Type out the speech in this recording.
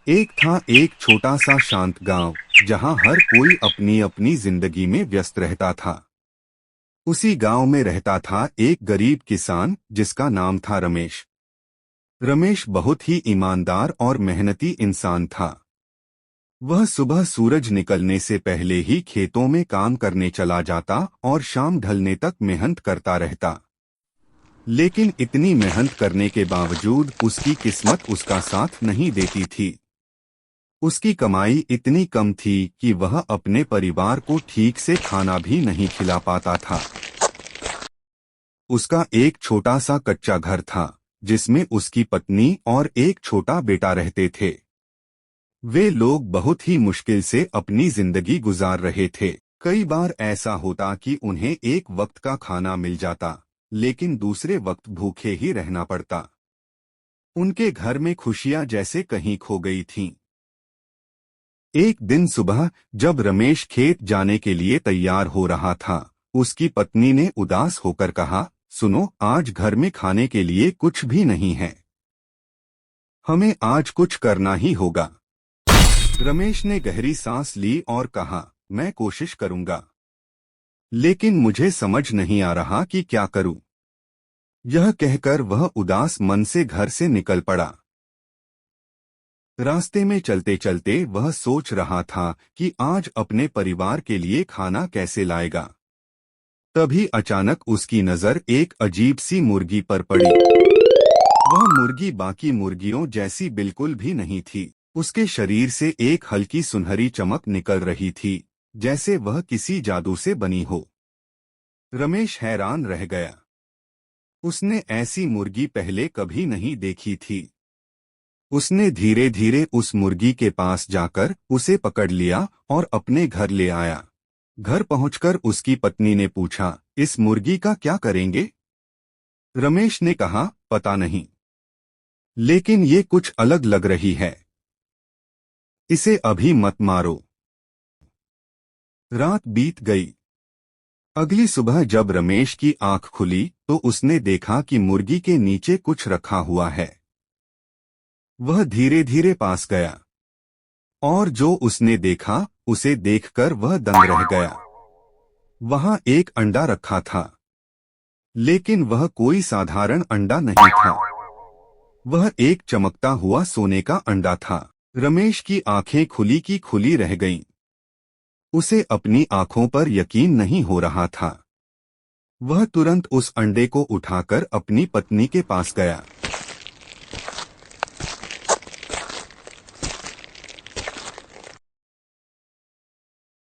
एक था एक छोटा सा शांत गांव, जहां हर कोई अपनी अपनी जिंदगी में व्यस्त रहता था। उसी गांव में रहता था एक गरीब किसान जिसका नाम था रमेश। रमेश बहुत ही ईमानदार और मेहनती इंसान था। वह सुबह सूरज निकलने से पहले ही खेतों में काम करने चला जाता और शाम ढलने तक मेहनत करता रहता। लेकिन इतनी मेहनत करने के बावजूद उसकी किस्मत उसका साथ नहीं देती थी। उसकी कमाई इतनी कम थी कि वह अपने परिवार को ठीक से खाना भी नहीं खिला पाता था। उसका एक छोटा सा कच्चा घर था, जिसमें उसकी पत्नी और एक छोटा बेटा रहते थे। वे लोग बहुत ही मुश्किल से अपनी जिंदगी गुजार रहे थे। कई बार ऐसा होता कि उन्हें एक वक्त का खाना मिल जाता, लेकिन दूसरे वक्त भूखे ही रहना पड़ता। उनके घर में खुशियां जैसे कहीं खो गई थीं। एक दिन सुबह जब रमेश खेत जाने के लिए तैयार हो रहा था, उसकी पत्नी ने उदास होकर कहा, सुनो, आज घर में खाने के लिए कुछ भी नहीं है। हमें आज कुछ करना ही होगा। रमेश ने गहरी सांस ली और कहा, मैं कोशिश करूंगा, लेकिन मुझे समझ नहीं आ रहा कि क्या करूं। यह कहकर वह उदास मन से घर से निकल पड़ा। रास्ते में चलते चलते वह सोच रहा था कि आज अपने परिवार के लिए खाना कैसे लाएगा। तभी अचानक उसकी नजर एक अजीब सी मुर्गी पर पड़ी। वह मुर्गी बाकी मुर्गियों जैसी बिल्कुल भी नहीं थी। उसके शरीर से एक हल्की सुनहरी चमक निकल रही थी, जैसे वह किसी जादू से बनी हो। रमेश हैरान रह गया। उसने ऐसी मुर्गी पहले कभी नहीं देखी थी। उसने धीरे धीरे उस मुर्गी के पास जाकर उसे पकड़ लिया और अपने घर ले आया। घर पहुंचकर उसकी पत्नी ने पूछा, इस मुर्गी का क्या करेंगे? रमेश ने कहा, पता नहीं, लेकिन ये कुछ अलग लग रही है। इसे अभी मत मारो। रात बीत गई। अगली सुबह जब रमेश की आंख खुली तो उसने देखा कि मुर्गी के नीचे कुछ रखा हुआ है। वह धीरे धीरे पास गया और जो उसने देखा उसे देखकर वह दंग रह गया। वहां एक अंडा रखा था, लेकिन वह कोई साधारण अंडा नहीं था। वह एक चमकता हुआ सोने का अंडा था। रमेश की आंखें खुली की खुली रह गईं। उसे अपनी आंखों पर यकीन नहीं हो रहा था। वह तुरंत उस अंडे को उठाकर अपनी पत्नी के पास गया।